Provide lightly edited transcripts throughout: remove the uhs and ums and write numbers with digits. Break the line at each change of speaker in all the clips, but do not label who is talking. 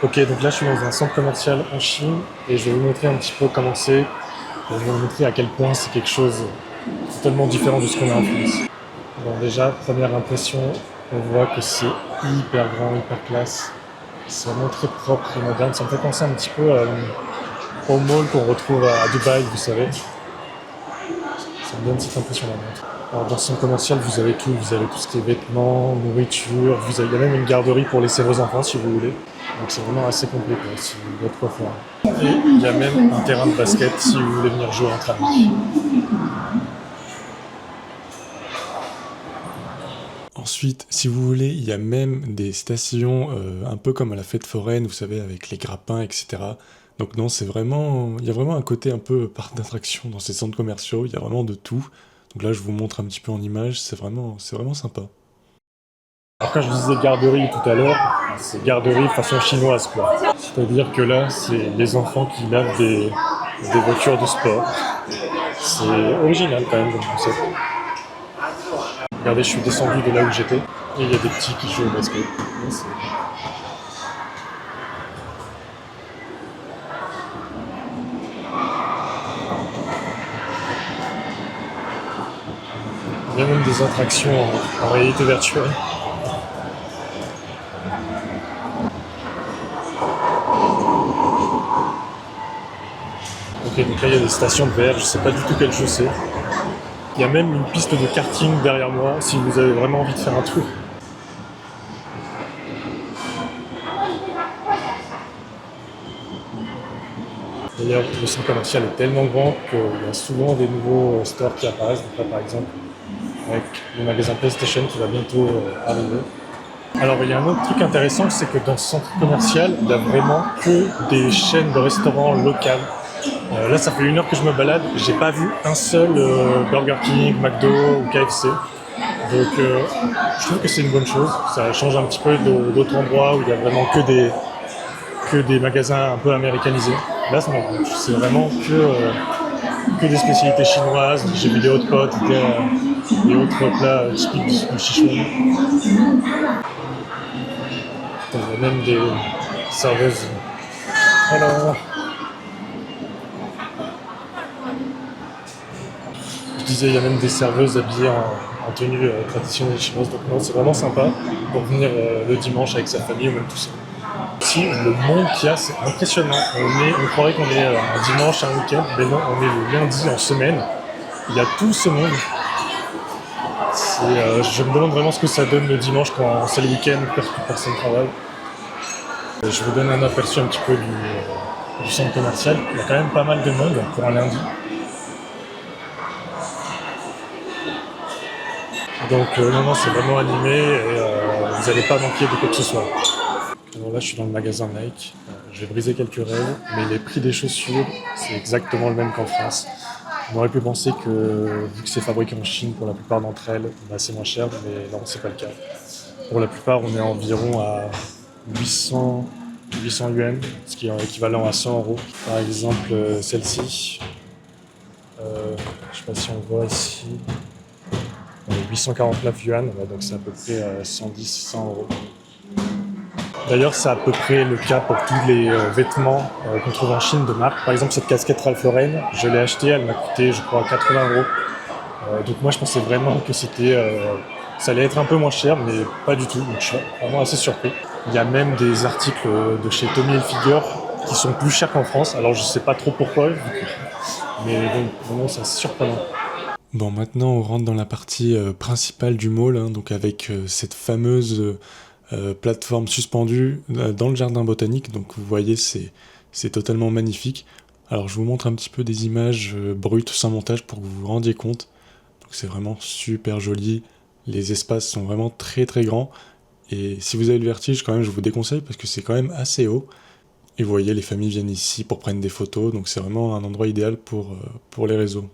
Ok, donc là je suis dans un centre commercial en Chine et je vais vous montrer un petit peu comment c'est. Je vais vous montrer à quel point c'est quelque chose de totalement différent de ce qu'on a en France. Bon, déjà, première impression, on voit que c'est hyper grand, hyper classe. C'est vraiment très propre et moderne. Ça me fait penser un petit peu au mall qu'on retrouve à Dubaï, vous savez. Ça me donne cette impression-là. Alors dans ce centre commercial, vous avez tout. Vous avez tout ce qui est vêtements, nourriture. Il y a même une garderie pour laisser vos enfants si vous voulez. Donc c'est vraiment assez complet quoi, si vous avez de quoi faire. Et il y a même un terrain de basket si vous voulez venir jouer entre amis. Ensuite, si vous voulez, il y a même des stations un peu comme à la fête foraine, vous savez, avec les grappins, etc. Donc non, il y a vraiment un côté un peu parc d'attraction dans ces centres commerciaux, il y a vraiment de tout. Donc là, je vous montre un petit peu en image, c'est vraiment sympa. Alors quand je disais garderie tout à l'heure, c'est garderie façon chinoise quoi. C'est-à-dire que là, c'est les enfants qui lavent des voitures de sport. C'est original quand même comme concept. Regardez, je suis descendu de là où j'étais et il y a des petits qui jouent au basket. Il y a même des attractions en réalité virtuelle. Ok, donc là il y a des stations de VR, je sais pas du tout quel jeu c'est. Il y a même une piste de karting derrière moi si vous avez vraiment envie de faire un tour. D'ailleurs, le centre commercial est tellement grand qu'il y a souvent des nouveaux stores qui apparaissent. Donc là, par exemple, avec le magasin PlayStation qui va bientôt arriver. Alors, il y a un autre truc intéressant, c'est que dans ce centre commercial, il n'y a vraiment que des chaînes de restaurants locales. Là, ça fait 1 heure que je me balade, j'ai pas vu un seul Burger King, McDo ou KFC. Donc, je trouve que c'est une bonne chose. Ça change un petit peu d'autres endroits où il y a vraiment que des magasins un peu américanisés. Là, c'est vraiment que des spécialités chinoises, des jeux vidéo de potes, et autres plats typiques du Sichuan. Il y a même des serveuses. Alors, je disais, il y a même des serveuses habillées en tenue traditionnelle chinoise. Donc non, c'est vraiment sympa pour venir le dimanche avec sa famille ou même tout seul. Si, le monde qu'il y a, c'est impressionnant. On croirait qu'on est un dimanche, un week-end, mais non, on est le lundi en semaine. Il y a tout ce monde. Je me demande vraiment ce que ça donne le dimanche quand c'est le week-end, que personne ne travaille. Je vous donne un aperçu un petit peu du centre commercial. Il y a quand même pas mal de monde pour un lundi. Donc non, c'est vraiment animé et vous n'allez pas manquer de quoi que ce soit. Alors là, je suis dans le magasin Nike. Je vais briser quelques règles, mais les prix des chaussures, c'est exactement le même qu'en France. On aurait pu penser que, vu que c'est fabriqué en Chine, pour la plupart d'entre elles, bah, c'est moins cher, mais non, c'est pas le cas. Pour la plupart, on est environ à 800 yuan, ce qui est équivalent à 100 €. Par exemple, celle-ci, je sais pas si on voit ici, 849 yuan, donc c'est à peu près 110-100 €. D'ailleurs, c'est à peu près le cas pour tous les vêtements qu'on trouve en Chine de marque. Par exemple, cette casquette Ralph Lauren, je l'ai achetée, elle m'a coûté, je crois, 80 €. Donc moi, je pensais vraiment que ça allait être un peu moins cher, mais pas du tout. Donc je suis vraiment assez surpris. Il y a même des articles de chez Tommy Hilfiger qui sont plus chers qu'en France. Alors je sais pas trop pourquoi, mais bon, vraiment, c'est assez surprenant. Bon, maintenant, on rentre dans la partie principale du mall, hein, donc avec cette fameuse plateforme suspendue dans le jardin botanique. Donc vous voyez, c'est totalement magnifique. Alors je vous montre un petit peu des images brutes sans montage pour que vous vous rendiez compte. Donc c'est vraiment super joli. Les espaces sont vraiment très très grands. Et si vous avez le vertige, quand même, je vous déconseille parce que c'est quand même assez haut. Et vous voyez, les familles viennent ici pour prendre des photos. Donc c'est vraiment un endroit idéal pour les réseaux.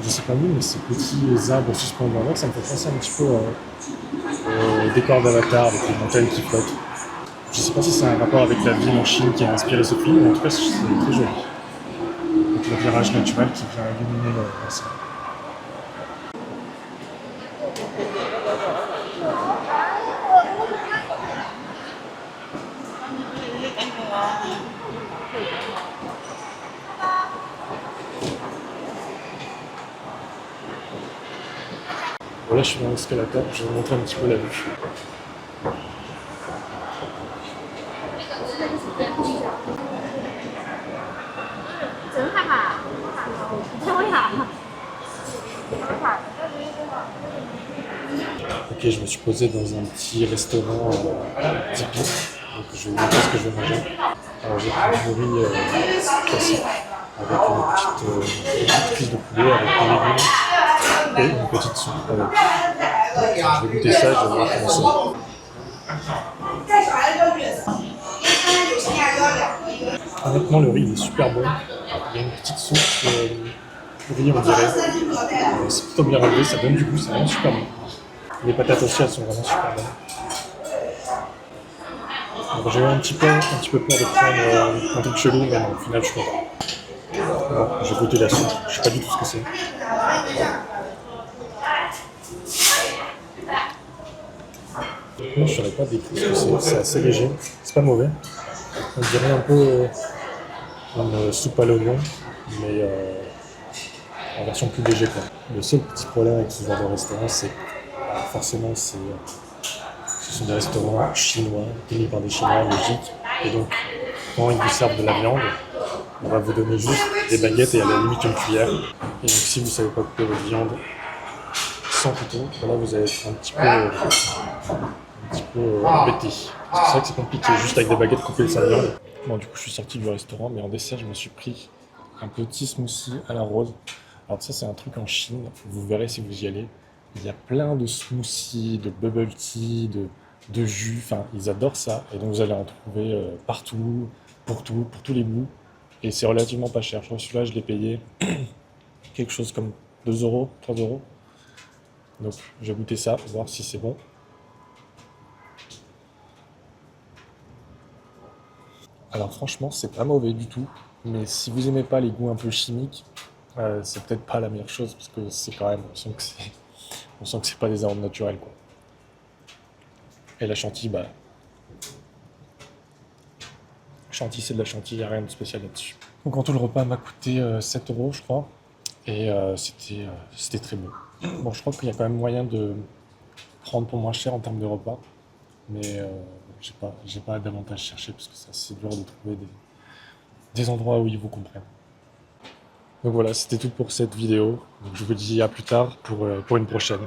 Je sais pas vous, mais ces petits arbres suspendus en l'air, ça me fait penser un petit peu au décor d'Avatar avec les montagnes qui flottent. Je sais pas si c'est un rapport avec la ville en Chine qui a inspiré ce film, mais en tout cas c'est très joli. Donc là, éclairage naturel qui vient illuminer la salle. Voilà, je suis dans l'escalator, je vais vous montrer un petit peu la vue. Ok, je me suis posé dans un petit restaurant typique, donc je vais vous montrer ce que je vais manger. Alors j'ai pris du riz classique avec une petite cuisse de poulet avec des légumes et une petite soupe avec. Je vais goûter ça, je vais voir comment c'est. Honnêtement, le riz il est super bon. Il y a une petite soupe riz, on dirait. C'est plutôt bien relevé, ça donne du goût, c'est vraiment super bon. Les patates aussi, elles sont vraiment super bonnes. Donc, j'ai eu un petit peu peur de prendre un truc chelou, mais non, au final, je suis content. Bon, j'ai goûté la soupe, je sais pas du tout ce que c'est. Moi, je saurais pas décrire ce que c'est assez léger, c'est pas mauvais. On dirait un peu une soupe à l'oignon, mais en version plus léger, quoi. Le seul petit problème avec ce genre de restaurant, c'est que forcément, ce sont des restaurants chinois, tenus par des Chinois, logique. Et donc, quand ils vous servent de la viande, on va vous donner juste des baguettes et à la limite une cuillère. Et donc, si vous ne savez pas couper votre viande sans couteau, là vous allez être un petit peu embêté. C'est vrai que c'est compliqué, juste avec des baguettes couper sa viande. Bon, du coup, je suis sorti du restaurant, mais en dessert, je me suis pris un petit smoothie à la rose. Alors ça, c'est un truc en Chine, vous verrez si vous y allez. Il y a plein de smoothies, de bubble tea, de jus, enfin, ils adorent ça. Et donc, vous allez en trouver partout, pour tous les goûts. Et c'est relativement pas cher. Je crois que celui-là, je l'ai payé quelque chose comme 2 €, 3 €. Donc, je vais goûter ça, voir si c'est bon. Alors, franchement, c'est pas mauvais du tout. Mais si vous aimez pas les goûts un peu chimiques, c'est peut-être pas la meilleure chose, parce que c'est quand même, on sent que c'est pas des arômes naturels, quoi. Et la chantilly, bah, chantilly c'est de la chantilly, il n'y a rien de spécial là-dessus. Donc en tout, le repas m'a coûté 7 € je crois, et c'était très bon. Bon, je crois qu'il y a quand même moyen de prendre pour moins cher en termes de repas, mais j'ai pas davantage cherché, parce que c'est assez dur de trouver des endroits où ils vous comprennent. Donc voilà, c'était tout pour cette vidéo. Donc je vous dis à plus tard pour une prochaine.